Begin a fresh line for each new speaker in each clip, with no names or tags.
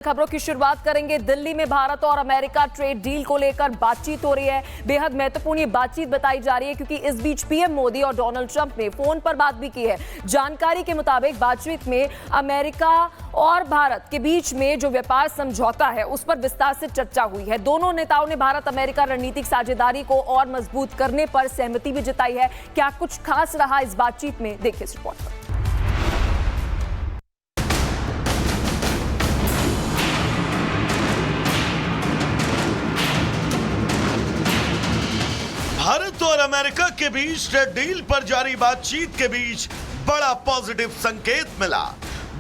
खबरों की शुरुआत करेंगे। दिल्ली में भारत और अमेरिका ट्रेड डील को लेकर बातचीत हो रही है। बेहद महत्वपूर्ण ये बातचीत बताई जा रही है क्योंकि इस बीच पीएम मोदी और डोनाल्ड ट्रंप ने फोन पर बात भी की है। जानकारी के मुताबिक बातचीत में अमेरिका और भारत के बीच में जो व्यापार समझौता है उस पर विस्तार से चर्चा हुई है। दोनों नेताओं ने भारत अमेरिका रणनीतिक साझेदारी को और मजबूत करने पर सहमति भी जताई है। क्या कुछ खास रहा इस बातचीत में, देखिए इस रिपोर्ट पर।
भारत और अमेरिका के बीच ट्रेड डील पर जारी बातचीत के बीच बड़ा पॉजिटिव संकेत मिला।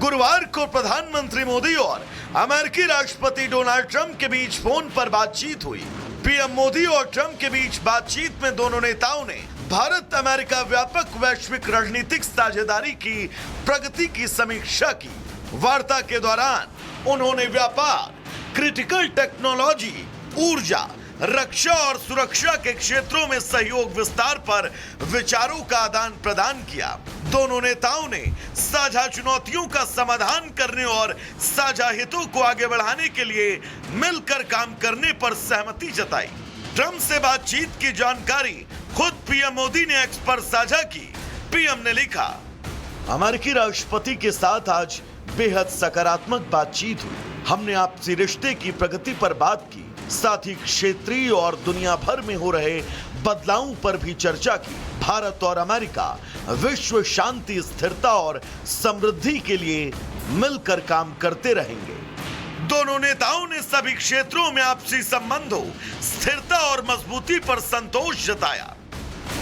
गुरुवार को प्रधानमंत्री मोदी और अमेरिकी राष्ट्रपति डोनाल्ड ट्रंप के बीच फोन पर बातचीत हुई। पीएम मोदी और ट्रंप के बीच बातचीत में दोनों नेताओं ने भारत अमेरिका व्यापक वैश्विक रणनीतिक साझेदारी की प्रगति की समीक्षा की। वार्ता के दौरान उन्होंने व्यापार, क्रिटिकल टेक्नोलॉजी, ऊर्जा, रक्षा और सुरक्षा के क्षेत्रों में सहयोग विस्तार पर विचारों का आदान प्रदान किया। दोनों नेताओं ने साझा चुनौतियों का समाधान करने और साझा हितों को आगे बढ़ाने के लिए मिलकर काम करने पर सहमति जताई। ट्रंप से बातचीत की जानकारी खुद पीएम मोदी ने एक्स पर साझा की। पीएम ने लिखा, अमेरिकी राष्ट्रपति के साथ आज बेहद सकारात्मक बातचीत हुई। हमने आपसी रिश्ते की प्रगति पर बात की, साथ ही क्षेत्रीय और दुनिया भर में हो रहे बदलावों पर भी चर्चा की। भारत और अमेरिका विश्व शांति, स्थिरता और समृद्धि के लिए मिलकर काम करते रहेंगे। दोनों नेताओं ने सभी क्षेत्रों में आपसी संबंधों, स्थिरता और मजबूती पर संतोष जताया।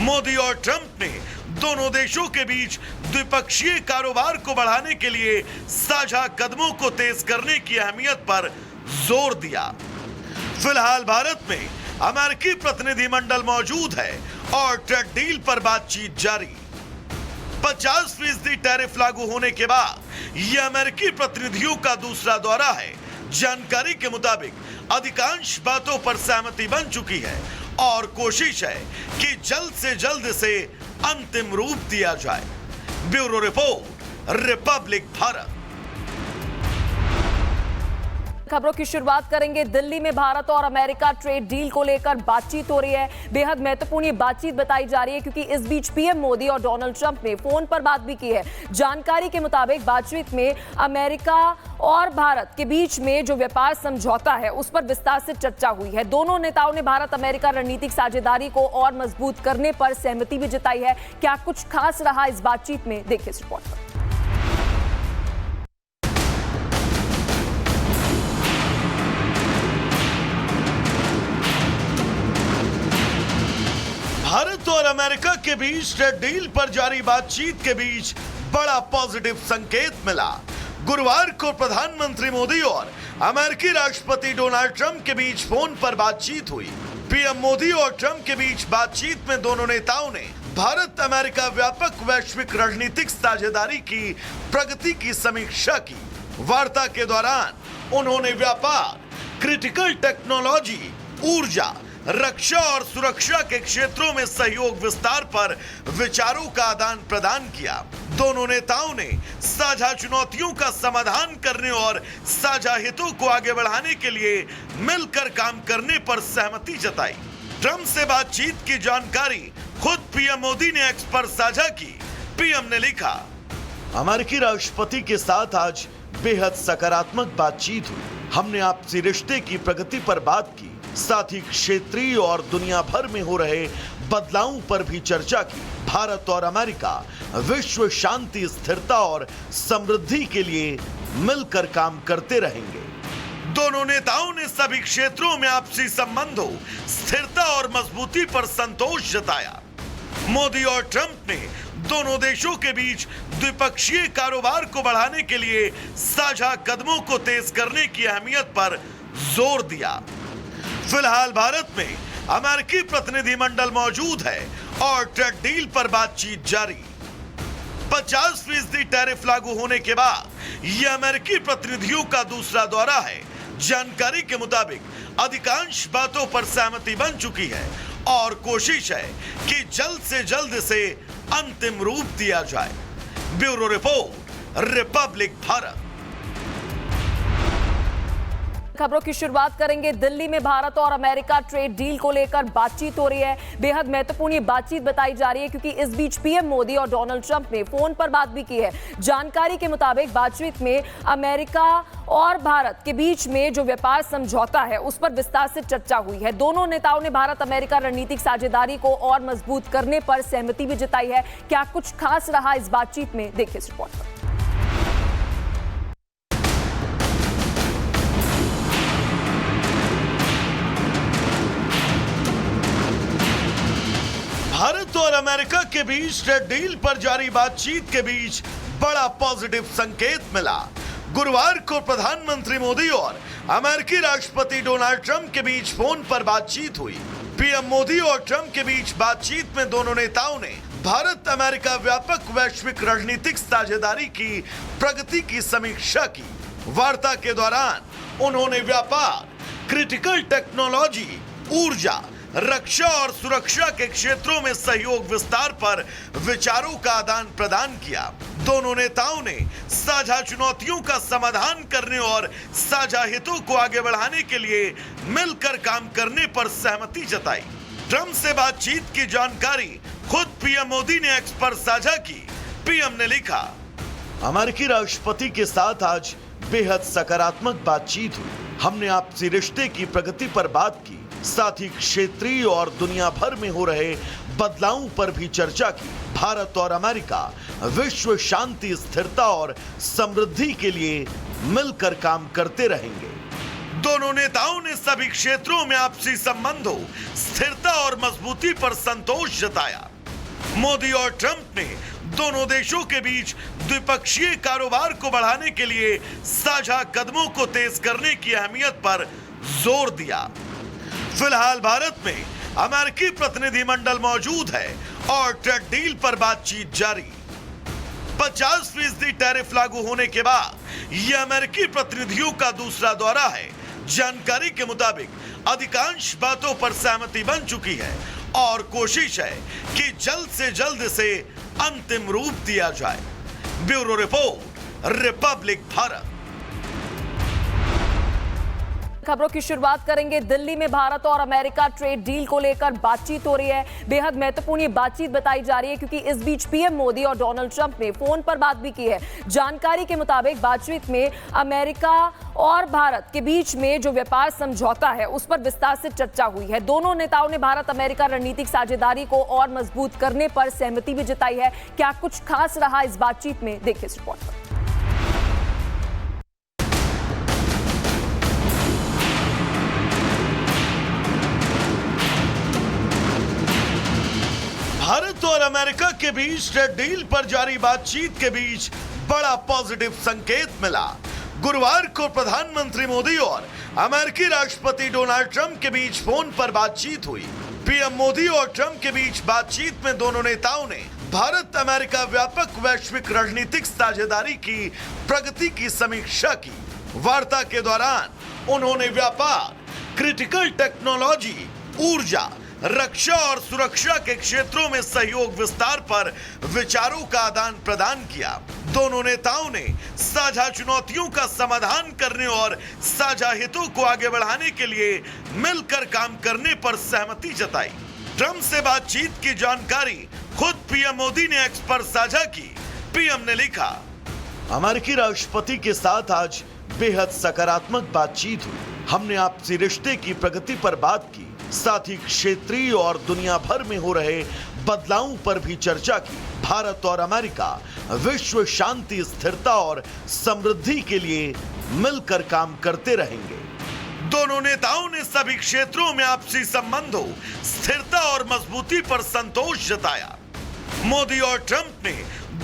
मोदी और ट्रंप ने दोनों देशों के बीच द्विपक्षीय कारोबार को बढ़ाने के लिए साझा कदमों को तेज करने की अहमियत पर जोर दिया। फिलहाल भारत में अमेरिकी प्रतिनिधिमंडल मौजूद है और ट्रेड डील पर बातचीत जारी। 50% टैरिफ लागू होने के बाद यह अमेरिकी प्रतिनिधियों का दूसरा दौरा है। जानकारी के मुताबिक अधिकांश बातों पर सहमति बन चुकी है और कोशिश है कि जल्द से जल्द इसे अंतिम रूप दिया जाए। Bureau report, Republic Bharat.
खबरों की शुरुआत करेंगे। दिल्ली में भारत और अमेरिका ट्रेड डील को लेकर बातचीत हो रही है। बेहद महत्वपूर्ण ये बातचीत बताई जा रही है क्योंकि इस बीच पीएम मोदी और डोनाल्ड ट्रंप ने फोन पर बात भी की है। जानकारी के मुताबिक बातचीत में अमेरिका और भारत के बीच में जो व्यापार समझौता है उस पर विस्तार से चर्चा हुई है। दोनों नेताओं ने भारत अमेरिका रणनीतिक साझेदारी को और मजबूत करने पर सहमति भी जताई है। क्या कुछ खास रहा इस बातचीत में, देखिए इस रिपोर्ट पर।
भारत और अमेरिका के बीच ट्रेड डील पर जारी बातचीत के बीच बड़ा पॉजिटिव संकेत मिला। गुरुवार को प्रधानमंत्री मोदी और अमेरिकी राष्ट्रपति डोनाल्ड ट्रंप के बीच फोन पर बातचीत हुई। पीएम मोदी और ट्रंप के बीच बातचीत में दोनों नेताओं ने भारत अमेरिका व्यापक वैश्विक रणनीतिक साझेदारी की प्रगति की समीक्षा की। वार्ता के दौरान उन्होंने व्यापार, क्रिटिकल टेक्नोलॉजी, ऊर्जा, रक्षा और सुरक्षा के क्षेत्रों में सहयोग विस्तार पर विचारों का आदान प्रदान किया। दोनों नेताओं ने साझा चुनौतियों का समाधान करने और साझा हितों को आगे बढ़ाने के लिए मिलकर काम करने पर सहमति जताई। ट्रंप से बातचीत की जानकारी खुद पीएम मोदी ने एक्स पर साझा की। पीएम ने लिखा, अमेरिकी राष्ट्रपति के साथ आज बेहद सकारात्मक बातचीत हुई। हमने आपसी रिश्ते की प्रगति पर बात की, साथ ही क्षेत्रीय और दुनिया भर में हो रहे बदलावों पर भी चर्चा की। भारत और अमेरिका विश्व शांति, स्थिरता और समृद्धि के लिए मिलकर काम करते रहेंगे। दोनों नेताओं ने सभी क्षेत्रों में आपसी संबंधों, स्थिरता और मजबूती पर संतोष जताया। मोदी और ट्रंप ने दोनों देशों के बीच द्विपक्षीय कारोबार को बढ़ाने के लिए साझा कदमों को तेज करने की अहमियत पर जोर दिया। फिलहाल भारत में अमेरिकी प्रतिनिधिमंडल मौजूद है और ट्रेड डील पर बातचीत जारी। 50% टैरिफ लागू होने के बाद यह अमेरिकी प्रतिनिधियों का दूसरा दौरा है। जानकारी के मुताबिक अधिकांश बातों पर सहमति बन चुकी है और कोशिश है कि जल्द से जल्द इसे अंतिम रूप दिया जाए। Bureau report, Republic Bharat.
खबरों की शुरुआत करेंगे। दिल्ली में भारत और अमेरिका ट्रेड डील को लेकर बातचीत हो रही है। बेहद महत्वपूर्ण ये बातचीत बताई जा रही है क्योंकि इस बीच पीएम मोदी और डोनाल्ड ट्रंप ने फोन पर बात भी की है। जानकारी के मुताबिक बातचीत में अमेरिका और भारत के बीच में जो व्यापार समझौता है उस पर विस्तार से चर्चा हुई है। दोनों नेताओं ने भारत अमेरिका रणनीतिक साझेदारी को और मजबूत करने पर सहमति भी जताई है। क्या कुछ खास रहा इस बातचीत में, देखिए इस रिपोर्ट पर।
भारत और अमेरिका के बीच ट्रेड डील पर जारी बातचीत के बीच बड़ा पॉजिटिव संकेत मिला। गुरुवार को प्रधानमंत्री मोदी और अमेरिकी राष्ट्रपति डोनाल्ड ट्रंप के बीच फोन पर बातचीत हुई। पीएम मोदी और ट्रंप के बीच बातचीत में दोनों नेताओं ने भारत अमेरिका व्यापक वैश्विक रणनीतिक साझेदारी की प्रगति की समीक्षा की। वार्ता के दौरान उन्होंने व्यापार, क्रिटिकल टेक्नोलॉजी, ऊर्जा, रक्षा और सुरक्षा के क्षेत्रों में सहयोग विस्तार पर विचारों का आदान प्रदान किया। दोनों नेताओं ने साझा चुनौतियों का समाधान करने और साझा हितों को आगे बढ़ाने के लिए मिलकर काम करने पर सहमति जताई। ट्रंप से बातचीत की जानकारी खुद पीएम मोदी ने एक्स पर साझा की। पीएम ने लिखा, अमेरिकी राष्ट्रपति के साथ आज बेहद सकारात्मक बातचीत हुई। हमने आपसी रिश्ते की प्रगति पर बात की, साथ ही क्षेत्रीय और दुनिया भर में हो रहे बदलावों पर भी चर्चा की। भारत और अमेरिका विश्व शांति, स्थिरता और समृद्धि के लिए मिलकर काम करते रहेंगे। दोनों नेताओं ने सभी क्षेत्रों में आपसी संबंधों, स्थिरता और मजबूती पर संतोष जताया। मोदी और ट्रंप ने दोनों देशों के बीच द्विपक्षीय कारोबार को बढ़ाने के लिए साझा कदमों को तेज करने की अहमियत पर जोर दिया। फिलहाल भारत में अमेरिकी प्रतिनिधिमंडल मौजूद है और ट्रेड डील पर बातचीत जारी। 50% टैरिफ लागू होने के बाद यह अमेरिकी प्रतिनिधियों का दूसरा दौरा है। जानकारी के मुताबिक अधिकांश बातों पर सहमति बन चुकी है और कोशिश है कि जल्द से जल्द इसे अंतिम रूप दिया जाए। Bureau report, Republic Bharat.
खबरों की शुरुआत करेंगे। दिल्ली में भारत और अमेरिका ट्रेड डील को लेकर बातचीत हो रही है। बेहद महत्वपूर्ण ये बातचीत बताई जा रही है क्योंकि इस बीच पीएम मोदी और डोनाल्ड ट्रंप ने फोन पर बात भी की है। जानकारी के मुताबिक बातचीत में अमेरिका और भारत के बीच में जो व्यापार समझौता है उस पर विस्तार से चर्चा हुई है। दोनों नेताओं ने भारत अमेरिका रणनीतिक साझेदारी को और मजबूत करने पर सहमति भी जताई है। क्या कुछ खास रहा इस बातचीत में, देखिए इस रिपोर्ट पर।
भारत और अमेरिका के बीच ट्रेड डील पर जारी बातचीत के बीच बड़ा पॉजिटिव संकेत मिला। गुरुवार को प्रधानमंत्री मोदी और अमेरिकी राष्ट्रपति डोनाल्ड ट्रंप के बीच फोन पर बातचीत हुई। पीएम मोदी और ट्रंप के बीच बातचीत में दोनों नेताओं ने भारत अमेरिका व्यापक वैश्विक रणनीतिक साझेदारी की प्रगति की समीक्षा की। वार्ता के दौरान उन्होंने व्यापार, क्रिटिकल टेक्नोलॉजी, ऊर्जा, रक्षा और सुरक्षा के क्षेत्रों में सहयोग विस्तार पर विचारों का आदान प्रदान किया। दोनों नेताओं ने साझा चुनौतियों का समाधान करने और साझा हितों को आगे बढ़ाने के लिए मिलकर काम करने पर सहमति जताई। ट्रंप से बातचीत की जानकारी खुद पीएम मोदी ने एक्स पर साझा की। पीएम ने लिखा, अमेरिकी राष्ट्रपति के साथ आज बेहद सकारात्मक बातचीत हुई। हमने आपसी रिश्ते की प्रगति पर बात की, साथ ही क्षेत्रीय और दुनिया भर में हो रहे बदलावों पर भी चर्चा की। भारत और अमेरिका विश्व शांति, स्थिरता और समृद्धि के लिए मिलकर काम करते रहेंगे। दोनों नेताओं ने सभी क्षेत्रों में आपसी संबंधों, स्थिरता और मजबूती पर संतोष जताया। मोदी और ट्रंप ने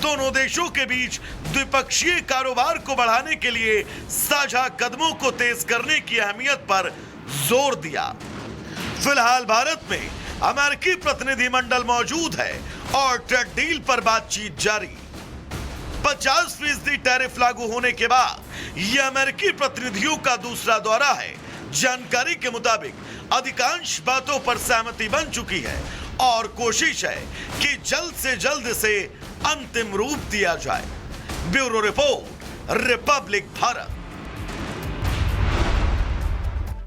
दोनों देशों के बीच द्विपक्षीय कारोबार को बढ़ाने के लिए साझा कदमों को तेज करने की अहमियत पर जोर दिया। फिलहाल भारत में अमेरिकी प्रतिनिधिमंडल मौजूद है और ट्रेड डील पर बातचीत जारी। 50% टैरिफ लागू होने के बाद यह अमेरिकी प्रतिनिधियों का दूसरा दौरा है। जानकारी के मुताबिक अधिकांश बातों पर सहमति बन चुकी है और कोशिश है कि जल्द से जल्द इसे अंतिम रूप दिया जाए। Bureau report, Republic Bharat.